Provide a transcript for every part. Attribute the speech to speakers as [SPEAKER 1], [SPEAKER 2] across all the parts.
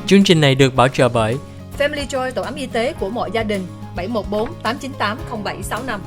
[SPEAKER 1] Chương trình này được bảo trợ bởi
[SPEAKER 2] Family Joy, tổ ấm y tế của mọi gia đình, 714 898 0765.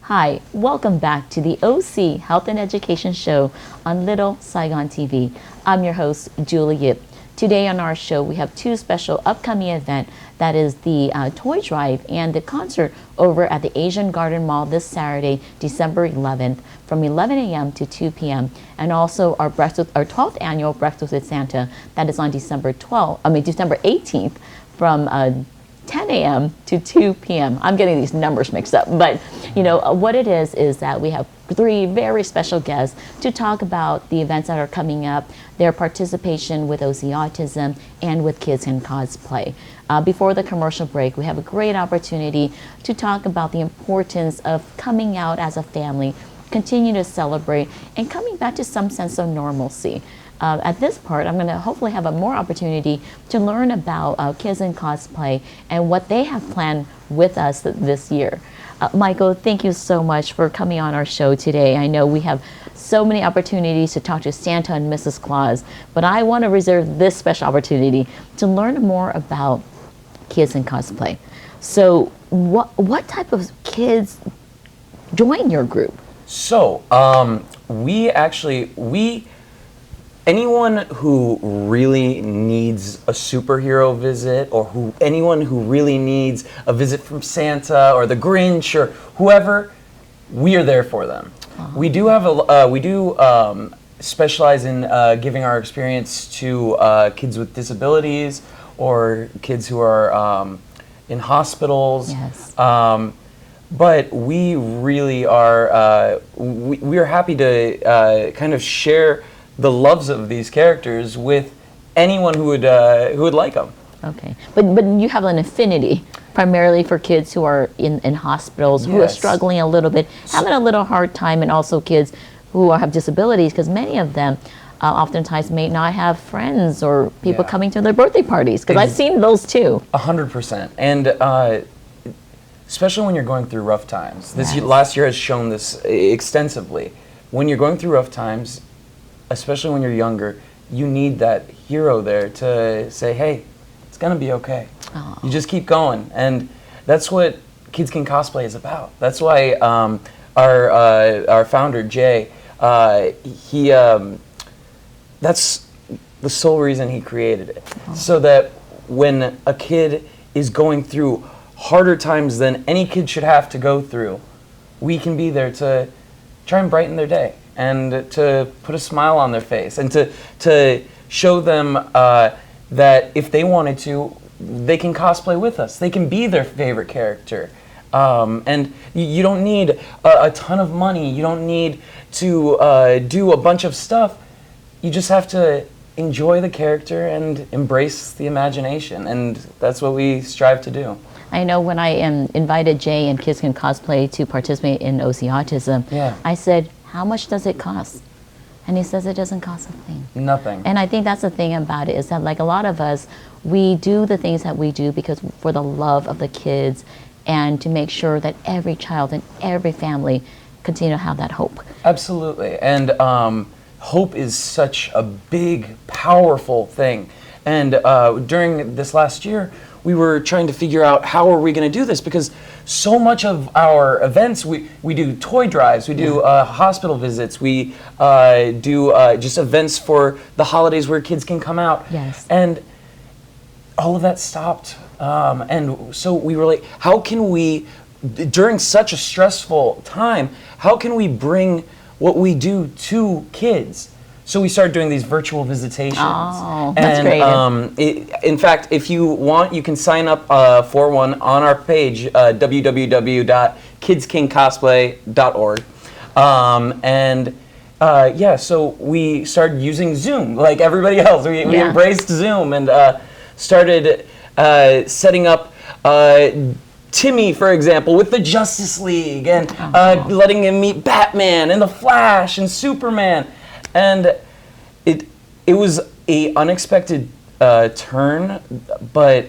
[SPEAKER 3] Hi, welcome back to the OC Health and Education Show on Little Saigon TV. I'm your host, Julie Yip. Today on our show, we have two special upcoming events. That is the toy drive and the concert over at the Asian Garden Mall this Saturday, December 11th, from 11 a.m. to 2 p.m. And also our 12th annual Breakfast with Santa, that is on December 18th, from 10 a.m. to 2 p.m. I'm getting these numbers mixed up, but you know what it is that we have three very special guests to talk about the events that are coming up, their participation with OC Autism and with Kids in Cosplay. Before the commercial break, we have a great opportunity to talk about the importance of coming out as a family, continue to celebrate, and coming back to some sense of normalcy. At this part, I'm going to hopefully have a more opportunity to learn about Kids in Cosplay and what they have planned with us this year. Michael, thank you so much for coming on our show today. I know we have so many opportunities to talk to Santa and Mrs. Claus, but I want to reserve this special opportunity to learn more about Kids in Cosplay. So what type of kids join your group?
[SPEAKER 4] So, anyone who really needs a superhero visit, or anyone who really needs a visit from Santa or the Grinch or whoever, we are there for them. Uh-huh. We do specialize in giving our experience to kids with disabilities or kids who are in hospitals.
[SPEAKER 3] Yes.
[SPEAKER 4] But we really are we are happy to kind of share the loves of these characters with anyone who would like them.
[SPEAKER 3] Okay, but you have an affinity primarily for kids who are in hospitals, who are struggling a little bit, having a little hard time, and also kids who have disabilities, because many of them oftentimes may not have friends or people coming to their birthday parties, because I've seen those too.
[SPEAKER 4] 100%, and especially when you're going through rough times. Last year has shown this extensively. When you're going through rough times, especially when you're younger, you need that hero there to say, hey, it's gonna be okay.
[SPEAKER 3] Aww.
[SPEAKER 4] You just keep going. And that's what Kids Can Cosplay is about. That's why our founder, Jay, that's the sole reason he created it.
[SPEAKER 3] Aww.
[SPEAKER 4] So that when a kid is going through harder times than any kid should have to go through, we can be there to try and brighten their day, and to put a smile on their face, and to show them that if they wanted to, they can cosplay with us. They can be their favorite character. And you don't need a ton of money. You don't need to do a bunch of stuff. You just have to enjoy the character and embrace the imagination. And that's what we strive to do.
[SPEAKER 3] I know when I invited Jay and Kids Can Cosplay to participate in OC Autism, I said, how much does it cost? And he says it doesn't cost a thing.
[SPEAKER 4] Nothing.
[SPEAKER 3] And I think that's the thing about it, is that like a lot of us, we do the things that we do because for the love of the kids and to make sure that every child and every family continue to have that hope.
[SPEAKER 4] Absolutely. And hope is such a big, powerful thing. And during this last year, we were trying to figure out how are we going to do this, because so much of our events, we do toy drives, we do hospital visits, we do just events for the holidays where kids can come out.
[SPEAKER 3] Yes.
[SPEAKER 4] And all of that stopped. And so we were like, how can we, during such a stressful time, how can we bring what we do to kids? So we started doing these virtual visitations.
[SPEAKER 3] Oh, that's great.
[SPEAKER 4] In fact, if you want, you can sign up for one on our page, www.kidskingcosplay.org. So we started using Zoom like everybody else. We embraced Zoom and started setting up Timmy, for example, with the Justice League, and letting him meet Batman and the Flash and Superman. And it was a unexpected turn, but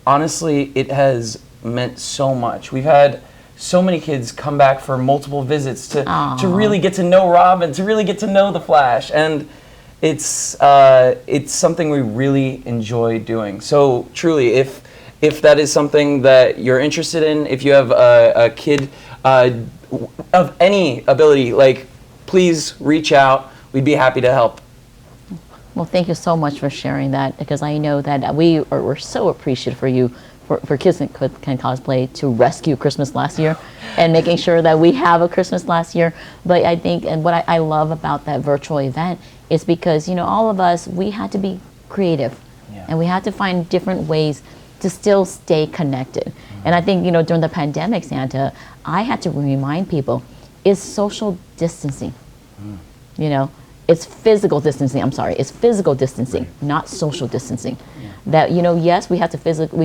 [SPEAKER 4] honestly, it has meant so much. We've had so many kids come back for multiple visits to
[SPEAKER 3] Aw.
[SPEAKER 4] really get to know Robin, to really get to know the Flash, and it's something we really enjoy doing. So truly, if that is something that you're interested in, if you have a kid of any ability, like, please reach out. We'd be happy to help.
[SPEAKER 3] Well, thank you so much for sharing that, because I know that we're so appreciative for you, for Kids Can Cosplay, to rescue Christmas last year and making sure that we have a Christmas last year. But I think, and what I love about that virtual event is because, you know, all of us, we had to be creative, and we had to find different ways to still stay connected. And I think, you know, during the pandemic, Santa, I had to remind people, it's social distancing. You know, it's physical distancing. I'm sorry, it's physical distancing, not social distancing. That, you know, yes, we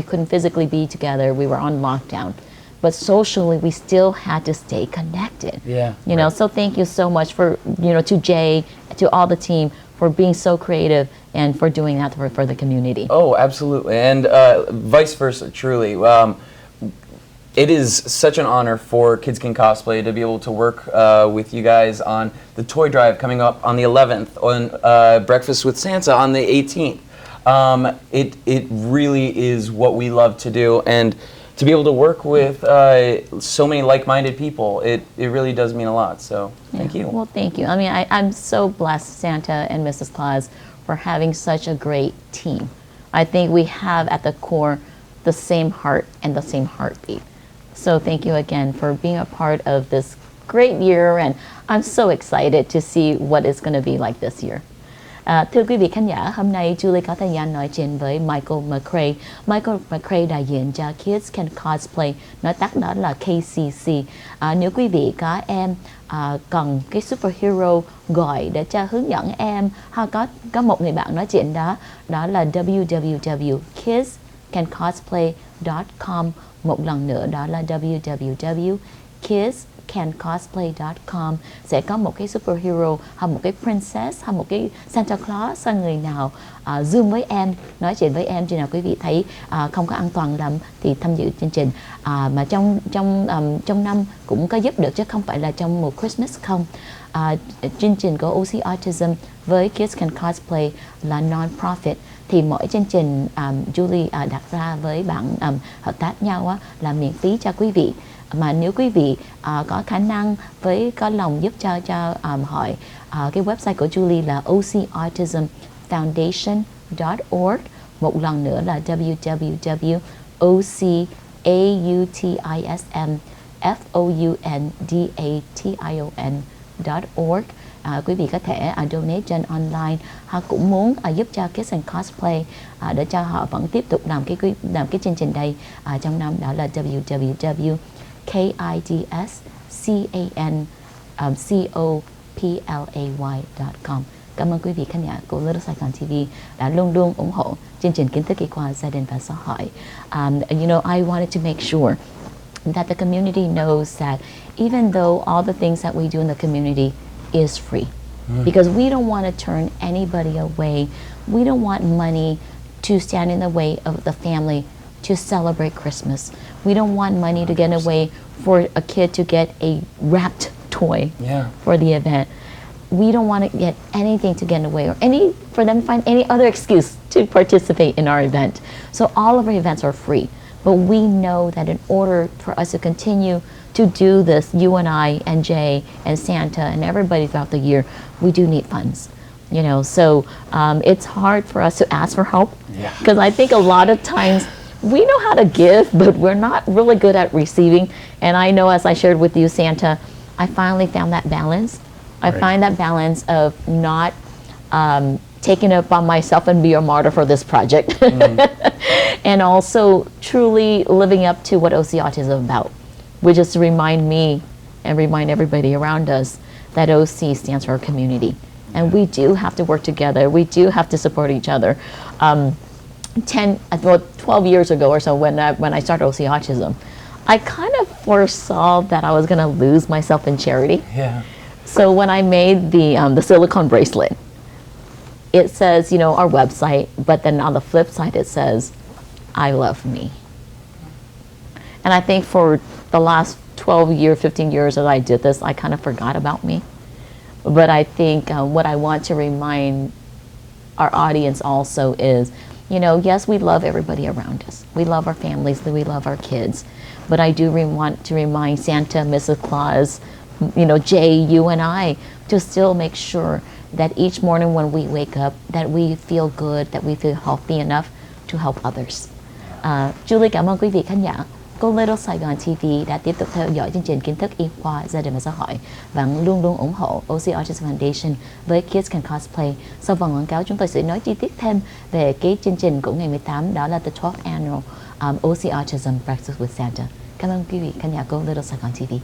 [SPEAKER 3] couldn't physically be together. We were on lockdown, but socially we still had to stay connected. You know, so thank you so much for, you know, to Jay, to all the team, for being so creative and for doing that for the community.
[SPEAKER 4] Oh, absolutely, and vice versa, truly. It is such an honor for Kids Can Cosplay to be able to work with you guys on the toy drive coming up on the 11th, on Breakfast with Santa on the 18th. It really is what we love to do, and to be able to work with so many like-minded people, it really does mean a lot. So thank you.
[SPEAKER 3] Well, thank you. I mean, I'm so blessed, Santa and Mrs. Claus, for having such a great team. I think we have at the core the same heart and the same heartbeat. So thank you again for being a part of this great year, and I'm so excited to see what it's going to be like this year. Thưa quý vị khán giả, hôm nay Julie có thời gian nói chuyện với Michael McRae. Michael McRae đại diện cho Kids Can Cosplay, nói tắt đó là KCC. Nếu quý vị có em cần cái superhero gọi để cho hướng dẫn em, hoặc có một người bạn nói chuyện đó, đó là www.kidscancosplay.com. Một lần nữa đó là www.kidscancosplay.com. Sẽ có một cái superhero hoặc một cái princess hoặc một cái Santa Claus hay người nào Zoom với em, nói chuyện với em, khi nào quý vị thấy không có an toàn lắm thì tham dự chương trình. Mà trong năm cũng có giúp được, chứ không phải là trong mùa Christmas không. Chương trình của OC Autism với Kids Can Cosplay là non-profit, thì mỗi chương trình Julie đặt ra với bạn hợp tác nhau là miễn phí cho quý vị. Mà nếu quý vị có khả năng có lòng giúp cho hỏi, cái website của Julie là ocautismfoundation.org. Một lần nữa là www.ocautismfoundation.org. Quý vị có thể donate trên online, hoặc cũng muốn giúp cho Kids and Cosplay để cho họ vẫn tiếp tục làm cái chương trình đây trong năm, đó là www.kidscancosplay.com. Cảm ơn quý vị khán giả của Little Saigon TV đã luôn luôn ủng hộ chương trình Kiến thức y khoa gia đình và xã hội. You know, I wanted to make sure that the community knows that even though all the things that we do in the community is free, because we don't want to turn anybody away. We don't want money to stand in the way of the family to celebrate Christmas. We don't want money to get away for a kid to get a wrapped toy for the event. We don't want to get anything to get away, or for them to find any other excuse to participate in our event. So all of our events are free. But we know that in order for us to continue to do this, you and I and Jay and Santa and everybody throughout the year, we do need funds. You know, so it's hard for us to ask for help, because I think a lot of times we know how to give, but we're not really good at receiving. And I know, as I shared with you, Santa, I finally found that balance. I find that balance of not taking it upon myself and be a martyr for this project. And also truly living up to what OC Autism is about, which is to remind me and remind everybody around us that OC stands for our community. And we do have to work together. We do have to support each other. 12 years ago or so, when I started OC Autism, I kind of foresaw that I was going to lose myself in charity. So when I made the silicone bracelet, it says, you know, our website, but then on the flip side it says, I love me. And I think for the last 12 years, 15 years that I did this, I kind of forgot about me. But I think what I want to remind our audience also is, you know, yes, we love everybody around us. We love our families, we love our kids. But I do want to remind Santa, Mrs. Claus, you know, Jay, you and I, to still make sure that each morning when we wake up, that we feel good, that we feel healthy enough to help others. Julie cảm ơn quý vị khán giả. Cô Little Saigon TV đã tiếp tục theo dõi chương trình kiến thức y khoa gia đình và xã hội và luôn luôn ủng hộ OC Autism Foundation với Kids Can Cosplay. Sau phần quảng cáo chúng tôi sẽ nói chi tiết thêm về cái chương trình của ngày 18, đó là The 12th Annual OC Autism Breakfast with Santa. Cảm ơn quý vị khán giả của Little Saigon TV.